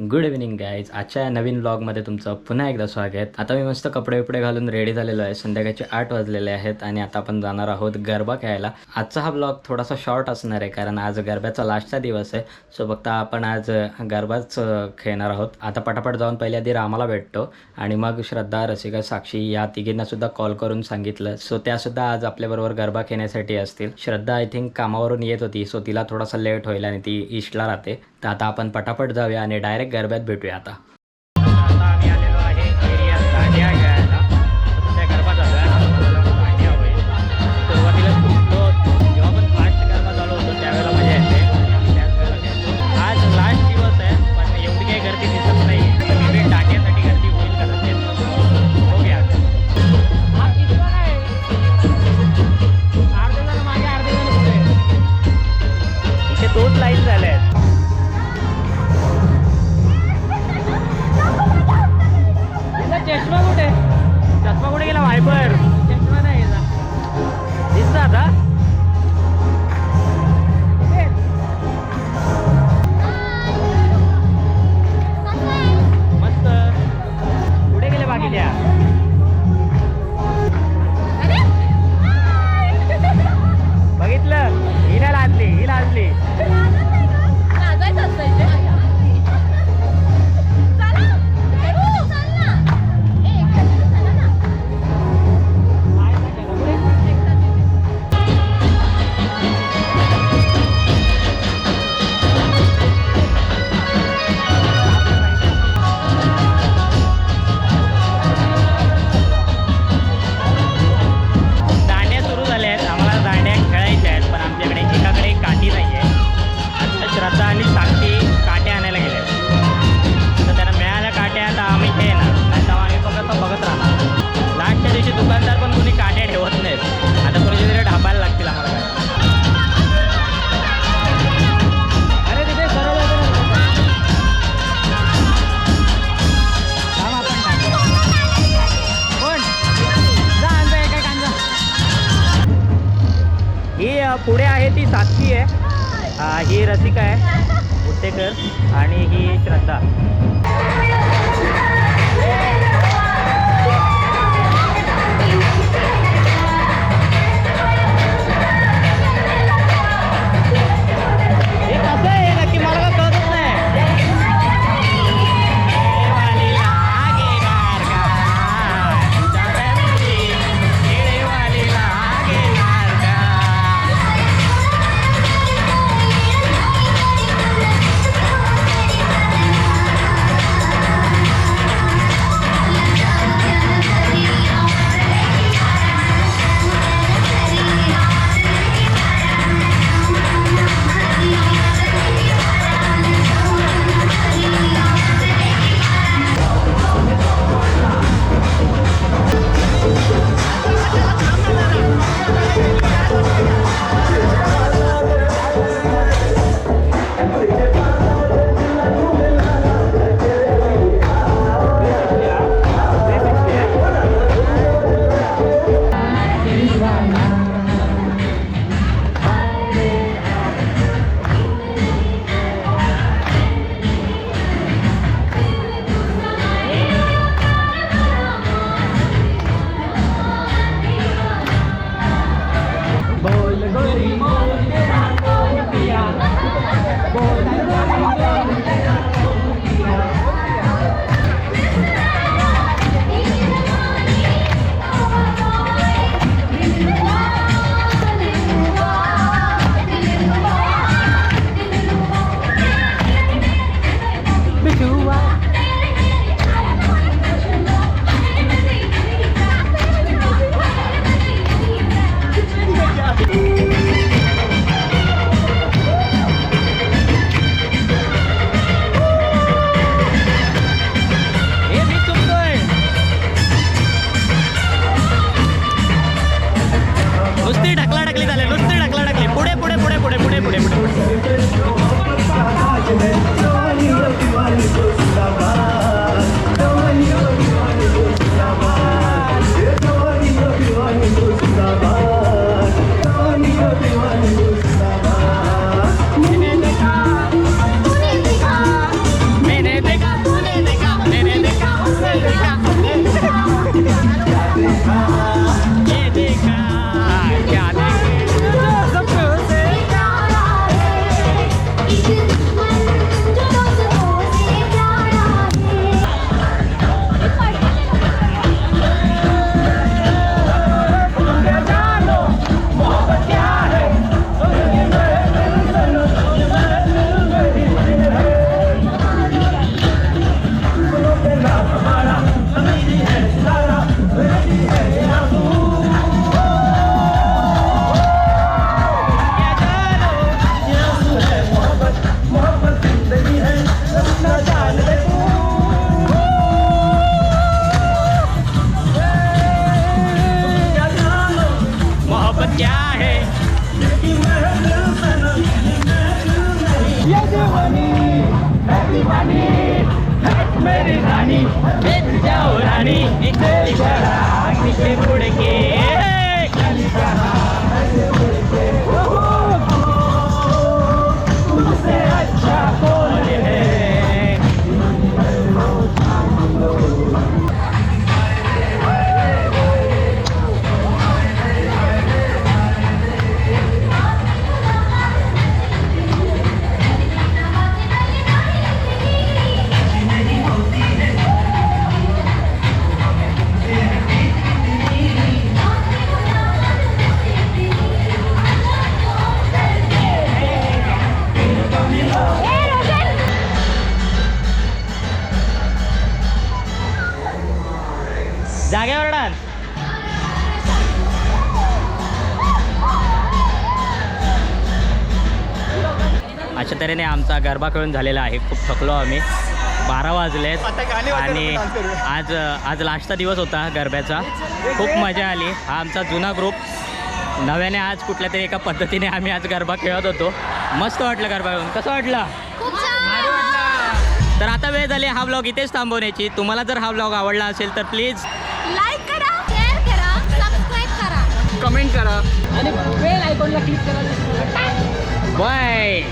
Good evening guys. आजच्या नवीन व्लॉगमध्ये तुमचं पुन्हा एकदा स्वागत. आता मी मस्त कपडे बिपडे घालून रेडी झालेलो आहे. संध्याकाळचे 8 वाजलेले आहेत आणि आता आपण जाणार आहोत गरबा खेळायला. आजचा हा व्लॉग थोडासा शॉर्ट असणार आहे कारण आज गरब्याचा लास्टचा दिवस आहे. सो फक्त आपण आज गरबाच खेळणार आहोत. आता पटापट जाऊन पहिल्या आधी रामाला भेटतो आणि मग श्रद्धा, रसिका, साक्षी या तिघींनासुद्धा कॉल करून सांगितलं. सो त्यासुद्धा आज आपल्याबरोबर गरबा खेळण्यासाठी असतील. श्रद्धा आय थिंक कामावरून येत होती, सो तिला थोडासा लेट होईल आणि ती ईस्टला राहते. तर आता आपण पटापट जाऊया आणि डायरेक्ट गरब्यात भेटूया. आता आम्ही आलेलो आहे एरियात दांडिया खेळायला. सध्या गरबा चालू आहे. मला खूप आयडिया होईल. सुरुवातीला खूप जेव्हा पण फास्ट गरबा चालू होतो त्यावेळेला मजा येते आणि आम्ही त्याच वेळेला खेळतो. आज लास्ट दिवस आहे पण एवढी काही गर्दी दिसत नाही. मे दांडियासाठी गर्दी होईल कदाचित, बघूया. अर्धे जण मागे, अर्धे जण पुढे. इथे 2 लाईन झाल्या आहेत. चष्मा कुठे? चष्मा कुठे गेला? वायपर चष्मा नाही दिसत आता. मस्त. कुठे गेले बाकी त्या? बघितलं? ही नाही लाजली, ही लाजली. श्रद्धा आणि साक्षी काटे आणायला गेले. तर त्यांना मिळाल्या काट्या तर आम्ही खेळणार, नाही तर आम्ही बघत राहणार. लास्टच्या दिवशी दुकानदार पण कोणी काट्या ठेवत नाहीत. आता थोडे तरी ढाबायला लागतील आम्हाला. अरे तिथे सरळ कोण जा आणता काय कांदा. ही पुढे आहे ती साक्षी आहे, ही रसिका आहे उत्तेकर आणि ही श्रद्धा. हे कसं आहे नक्की मला काय कळतच नाही. जागेवर डान्स. अशा तऱ्हेने आमचा गरबा खेळून झालेला आहे. खूप थकलो आम्ही. 12 वाजलेत आणि आज लास्टचा दिवस होता गरब्याचा. खूप मजा आली. हा आमचा जुना ग्रुप नव्याने आज कुठल्या तरी एका पद्धतीने आम्ही आज गरबा खेळत होतो. मस्त वाटलं गरबा खेळून. कसं वाटलं? तर आता वेळ झाली हा व्लॉग इथेच थांबवण्याची. तुम्हाला जर हा व्लॉग आवडला असेल तर प्लीज लाईक करा, शेअर करा, सबस्क्राईब करा, कमेंट करा आणि बेल आयकॉनला क्लिक करा. बाय.